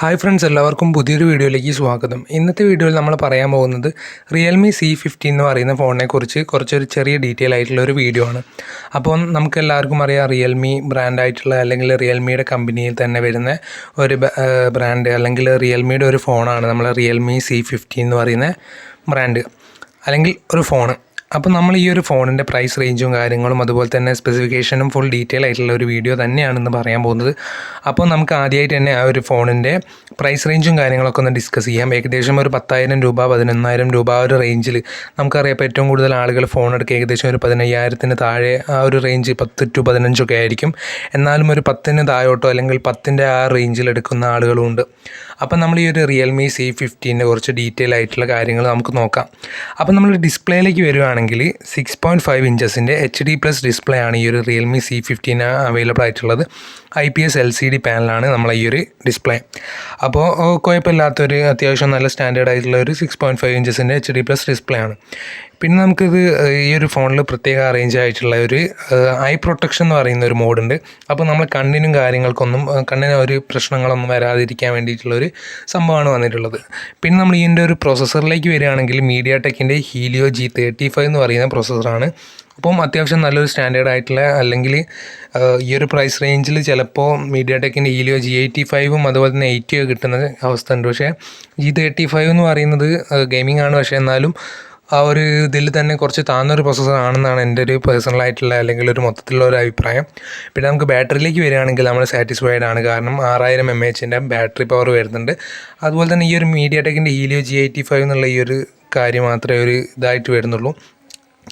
Hi friends, എല്ലാവർക്കും പുതിയൊരു വീഡിയോയിലേക്ക് സ്വാഗതം. ഇന്നത്തെ വീഡിയോയിൽ നമ്മൾ പറയാൻ പോകുന്നത് Realme C15 എന്ന് പറയുന്ന ഫോണിനെക്കുറിച്ച് കുറച്ചൊരു ചെറിയ ഡീറ്റെയിൽ ആയിട്ടുള്ള ഒരു വീഡിയോ ആണ്. അപ്പോൾ നമുക്ക് എല്ലാവർക്കും അറിയാം Realme ബ്രാൻഡ് ആയിട്ടുള്ള അല്ലെങ്കിൽ Realmeയുടെ കമ്പനിയിൽ തന്നെ വരുന്ന ഒരു ബ്രാൻഡ് അല്ലെങ്കിൽ Realmeയുടെ ഒരു ഫോണാണ് നമ്മൾ Realme C15 എന്ന് പറയുന്ന ബ്രാൻഡ് അല്ലെങ്കിൽ ഒരു ഫോൺ. അപ്പോൾ നമ്മൾ ഈ ഒരു ഫോണിൻ്റെ പ്രൈസ് റേഞ്ചും കാര്യങ്ങളും അതുപോലെ തന്നെ സ്പെസിഫിക്കേഷനും ഫുൾ ഡീറ്റെയിൽ ആയിട്ടുള്ള ഒരു വീഡിയോ തന്നെയാണെന്ന് പറയാൻ പോകുന്നത്. അപ്പോൾ നമുക്ക് ആദ്യമായിട്ട് തന്നെ ആ ഒരു ഫോണിൻ്റെ പ്രൈസ് റേഞ്ചും കാര്യങ്ങളൊക്കെ ഒന്ന് ഡിസ്കസ് ചെയ്യാം. ഏകദേശം ഒരു 10,000 രൂപ 11,000 രൂപ ആ ഒരു റേഞ്ചിൽ നമുക്കറിയാം. ഇപ്പോൾ ഏറ്റവും കൂടുതൽ ആളുകൾ ഫോൺ എടുക്കുക ഏകദേശം ഒരു 15,000 താഴെ ആ ഒരു റേഞ്ച് 10 to 15 ഒക്കെ ആയിരിക്കും. എന്നാലും ഒരു 10 താഴോട്ടോ അല്ലെങ്കിൽ 10 ആ റേഞ്ചിൽ എടുക്കുന്ന ആളുകളുമുണ്ട്. അപ്പം നമ്മൾ ഈ ഒരു Realme C15 കുറച്ച് ഡീറ്റെയിൽ ആയിട്ടുള്ള കാര്യങ്ങൾ നമുക്ക് നോക്കാം. അപ്പം നമ്മൾ ഡിസ്പ്ലേയിലേക്ക് വരികയാണെങ്കിൽ 6.5 ഇഞ്ചസിൻ്റെ HD+ ഡിസ്പ്ലേ ആണ് ഈ ഒരു Realme C15 അവൈലബിൾ ആയിട്ടുള്ളത്. IPS LCD പാനലാണ് നമ്മളെ ഈ ഒരു ഡിസ്പ്ലേ. അപ്പോൾ കുഴപ്പമില്ലാത്തൊരു അത്യാവശ്യം നല്ല സ്റ്റാൻഡേർഡ് ആയിട്ടുള്ള ഒരു 6.5 ഇഞ്ചസിൻ്റെ HD+ ഡിസ്പ്ലേ ആണ്. പിന്നെ നമുക്കിത് ഈ ഒരു ഫോണിൽ പ്രത്യേക അറേഞ്ച് ആയിട്ടുള്ള ഒരു ഐ പ്രൊട്ടക്ഷൻ എന്ന് പറയുന്ന ഒരു മോഡുണ്ട്. അപ്പോൾ നമ്മൾ കണ്ണിനും കാര്യങ്ങൾക്കൊന്നും കണ്ണിന് ഒരു പ്രശ്നങ്ങളൊന്നും വരാതിരിക്കാൻ വേണ്ടിയിട്ടുള്ളൊരു സംഭവമാണ് വന്നിട്ടുള്ളത്. പിന്നെ നമ്മൾ ഇതിൻ്റെ ഒരു പ്രോസസ്സറിലേക്ക് വരികയാണെങ്കിൽ MediaTekൻ്റെ Helio G35 എന്ന് പറയുന്ന പ്രോസസ്സറാണ്. അപ്പം അത്യാവശ്യം നല്ലൊരു സ്റ്റാൻഡേർഡ് ആയിട്ടുള്ള അല്ലെങ്കിൽ ഈ ഒരു പ്രൈസ് റേഞ്ചിൽ ചിലപ്പോൾ MediaTekൻ്റെ Helio G85 അതുപോലെ തന്നെ 80 കിട്ടുന്ന അവസ്ഥ ഉണ്ട്. പക്ഷേ G35 എന്ന് പറയുന്നത് ഗെയിമിംഗ് ആണ്. പക്ഷേ എന്നാലും ആ ഒരു ഇതിൽ തന്നെ കുറച്ച് താഴ്ന്നൊരു പ്രോസസ്സർ ആണെന്നാണ് എൻ്റെ ഒരു പേഴ്സണലായിട്ടുള്ള അല്ലെങ്കിൽ ഒരു മൊത്തത്തിലുള്ള ഒരു അഭിപ്രായം. പിന്നെ നമുക്ക് ബാറ്ററിയിലേക്ക് വരികയാണെങ്കിൽ നമ്മൾ സാറ്റിസ്ഫൈഡ് ആണ്. കാരണം 6000 mAh ബാറ്ററി പവർ വരുന്നുണ്ട്. അതുപോലെ തന്നെ ഈ ഒരു MediaTekൻ്റെ Helio G85 എന്നുള്ള ഈ ഒരു കാര്യം മാത്രമേ ഒരു ഇതായിട്ട് വരുന്നുള്ളൂ.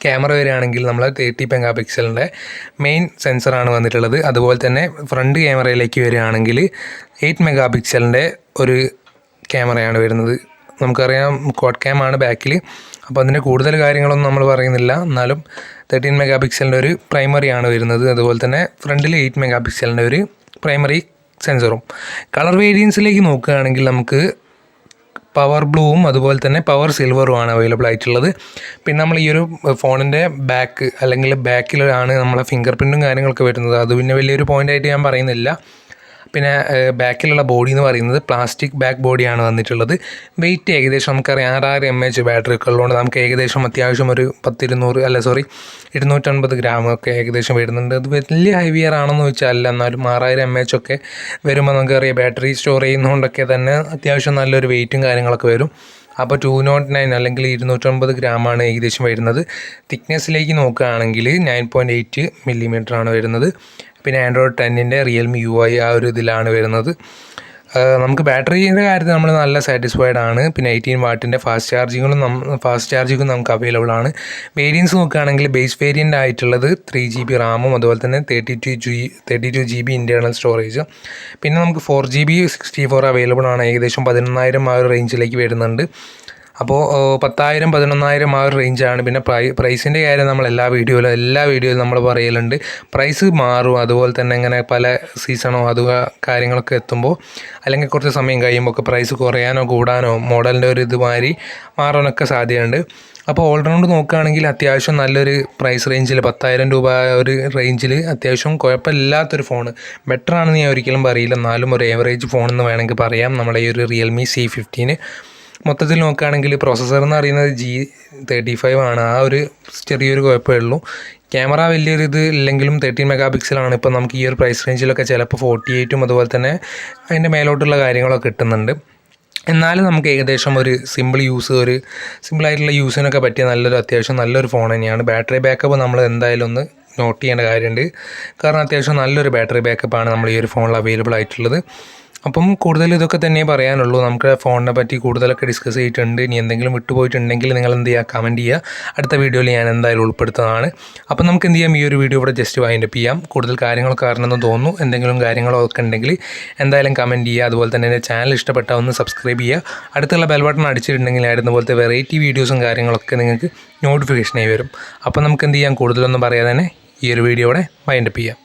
ക്യാമറ വരികയാണെങ്കിൽ നമ്മൾ 30 മെഗാപിക്സലിൻ്റെ മെയിൻ സെൻസറാണ് വന്നിട്ടുള്ളത്. അതുപോലെ തന്നെ ഫ്രണ്ട് ക്യാമറയിലേക്ക് വരികയാണെങ്കിൽ 8 മെഗാപിക്സലിൻ്റെ ഒരു ക്യാമറയാണ് വരുന്നത്. നമുക്കറിയാം ക്വാഡ് ക്യാം ആണ് ബാക്കിൽ. അപ്പോൾ അതിൻ്റെ കൂടുതൽ കാര്യങ്ങളൊന്നും നമ്മൾ പറയുന്നില്ല. എന്നാലും 13 മെഗാപിക്സലിൻ്റെ ഒരു പ്രൈമറിയാണ് വരുന്നത്. അതുപോലെ തന്നെ ഫ്രണ്ടിൽ 8 മെഗാപിക്സലിൻ്റെ ഒരു പ്രൈമറി സെൻസറും. കളർ വേരിയൻസിലേക്ക് നോക്കുകയാണെങ്കിൽ നമുക്ക് പവർ ബ്ലൂവും അതുപോലെ തന്നെ പവർ സിൽവറുമാണ് അവൈലബിൾ ആയിട്ടുള്ളത്. പിന്നെ നമ്മൾ ഈ ഒരു ഫോണിൻ്റെ ബാക്ക് അല്ലെങ്കിൽ ബാക്കിലാണ് നമ്മളെ ഫിംഗർ പ്രിൻറ്റും കാര്യങ്ങളൊക്കെ വരുന്നത്. അത് പിന്നെ വലിയൊരു പോയിൻ്റായിട്ട് ഞാൻ പറയുന്നില്ല. പിന്നെ ബാക്കിലുള്ള ബോഡി എന്ന് പറയുന്നത് പ്ലാസ്റ്റിക് ബാക്ക് ബോഡിയാണ് വന്നിട്ടുള്ളത്. വെയിറ്റ് ഏകദേശം നമുക്കറിയാം 6000 mAh ബാറ്ററി ഒക്കെ ഉള്ളതുകൊണ്ട് നമുക്ക് ഏകദേശം അത്യാവശ്യം ഒരു 250 ഗ്രാം ഒക്കെ ഏകദേശം വരുന്നുണ്ട്. അത് വലിയ ഹെവിയർ ആണെന്ന് ചോദിച്ചാൽ അല്ല. എന്നാലും 6000 mAh ഒക്കെ വരുമ്പോൾ നമുക്കറിയാം ബാറ്ററി സ്റ്റോർ ചെയ്യുന്നതുകൊണ്ടൊക്കെ തന്നെ അത്യാവശ്യം നല്ലൊരു വെയിറ്റും കാര്യങ്ങളൊക്കെ വരും. അപ്പോൾ 209 അല്ലെങ്കിൽ 250 ഗ്രാമാണ് ഏകദേശം വരുന്നത്. തിക്നെസ്സിലേക്ക് നോക്കുകയാണെങ്കിൽ 9.8 mm ആണ് വരുന്നത്. പിന്നെ Android 10ൻ്റെ Realme UI ആ ഒരു ഇതിലാണ് വരുന്നത്. നമുക്ക് ബാറ്ററിയുടെ കാര്യത്തിൽ നമ്മൾ നല്ല സാറ്റിസ്ഫൈഡ് ആണ്. പിന്നെ 18 വാട്ടിൻ്റെ ഫാസ്റ്റ് ചാർജിങ്ങും നമുക്ക് അവൈലബിൾ ആണ്. വേരിയൻസ് നോക്കുകയാണെങ്കിൽ ബേസ് വേരിയൻ്റ് ആയിട്ടുള്ളത് 3GB റാമും അതുപോലെ തന്നെ 32GB ഇൻറ്റേർണൽ സ്റ്റോറേജ്. പിന്നെ നമുക്ക് 4GB 64 അവൈലബിൾ ആണ്. ഏകദേശം 11,000 ആ ഒരു റേഞ്ചിലേക്ക് വരുന്നുണ്ട്. അപ്പോൾ 10,000 11,000 ആ ഒരു റേഞ്ചാണ്. പിന്നെ പ്രൈസിൻ്റെ കാര്യം നമ്മൾ എല്ലാ വീഡിയോയിലും നമ്മൾ പറയലുണ്ട്. പ്രൈസ് മാറും. അതുപോലെ തന്നെ ഇങ്ങനെ പല സീസണോ കാര്യങ്ങളൊക്കെ എത്തുമ്പോൾ അല്ലെങ്കിൽ കുറച്ച് സമയം കഴിയുമ്പോൾ ഒക്കെ പ്രൈസ് കുറയാനോ കൂടാനോ മോഡലിൻ്റെ ഒരു ഇതുമാതിരി മാറാനൊക്കെ സാധ്യതയുണ്ട്. അപ്പോൾ ഓൾറൗണ്ട് നോക്കുകയാണെങ്കിൽ അത്യാവശ്യം നല്ലൊരു പ്രൈസ് റേഞ്ചിൽ 10,000 രൂപ ഒരു റേഞ്ചിൽ അത്യാവശ്യം കുഴപ്പമില്ലാത്തൊരു ഫോൺ. ബെറ്റർ ആണെന്ന് ഞാൻ ഒരിക്കലും പറയില്ല. എന്നാലും ഒരു ഏവറേജ് ഫോൺ എന്ന് വേണമെങ്കിൽ പറയാം നമ്മുടെ ഈ ഒരു Realme C15. മൊത്തത്തിൽ നോക്കുകയാണെങ്കിൽ പ്രോസസ്സർ എന്ന് പറയുന്നത് G35 ആണ്. ആ ഒരു ചെറിയൊരു കുഴപ്പമേ ഉള്ളൂ. ക്യാമറ വലിയൊരു ഇത് ഇല്ലെങ്കിലും 13 മെഗാപിക്സലാണ്. ഇപ്പോൾ നമുക്ക് ഈ ഒരു പ്രൈസ് റേഞ്ചിലൊക്കെ ചിലപ്പോൾ 48 അതുപോലെ തന്നെ അതിൻ്റെ മേലോട്ടുള്ള കാര്യങ്ങളൊക്കെ കിട്ടുന്നുണ്ട്. എന്നാലും നമുക്ക് ഏകദേശം ഒരു സിമ്പിളായിട്ടുള്ള യൂസിനൊക്കെ പറ്റിയ അത്യാവശ്യം നല്ലൊരു ഫോൺ തന്നെയാണ്. ബാറ്ററി ബാക്കപ്പ് നമ്മൾ എന്തായാലും ഒന്ന് നോട്ട് ചെയ്യേണ്ട കാര്യമുണ്ട്. കാരണം അത്യാവശ്യം നല്ലൊരു ബാറ്ററി ബാക്കപ്പാണ് നമ്മൾ ഈ ഒരു ഫോണിൽ അവൈലബിൾ ആയിട്ടുള്ളത്. അപ്പം കൂടുതൽ ഇതൊക്കെ തന്നെ പറയാനുള്ളൂ. നമുക്ക് ഫോണിനെ പറ്റി കൂടുതലൊക്കെ ഡിസ്കസ് ചെയ്തിട്ടുണ്ട്. ഇനി എന്തെങ്കിലും വിട്ടുപോയിട്ടുണ്ടെങ്കിൽ നിങ്ങൾ എന്ത് ചെയ്യുക, കമൻറ്റ് ചെയ്യുക. അടുത്ത വീഡിയോയിൽ ഞാൻ എന്തായാലും ഉൾപ്പെടുത്തുന്നതാണ്. അപ്പം നമുക്ക് എന്ത് ചെയ്യാം, ഈ ഒരു വീഡിയോ ഇവിടെ ജസ്റ്റ് വൈൻഡപ്പ് ചെയ്യാം. കൂടുതൽ കാര്യങ്ങളൊക്കെ അറിയണമെന്ന് തോന്നുന്നു. എന്തെങ്കിലും കാര്യങ്ങളൊക്കെ ഉണ്ടെങ്കിൽ എന്തായാലും കമൻറ്റ് ചെയ്യുക. അതുപോലെ തന്നെ എൻ്റെ ചാനൽ ഇഷ്ടപ്പെട്ടാൽ ഒന്ന് സബ്സ്ക്രൈബ് ചെയ്യുക. അടുത്തുള്ള ബെൽ ബട്ടൺ അടിച്ചിട്ടുണ്ടെങ്കിൽ ആയിരുന്ന പോലത്തെ വെറൈറ്റി വീഡിയോസും കാര്യങ്ങളൊക്കെ നിങ്ങൾക്ക് നോട്ടിഫിക്കേഷനായി വരും. അപ്പം നമുക്ക് എന്ത് ചെയ്യാം, കൂടുതലൊന്നും പറയാതെ തന്നെ ഈ ഒരു വീഡിയോ ഇവിടെ വൈൻഡപ്പ് ചെയ്യാം.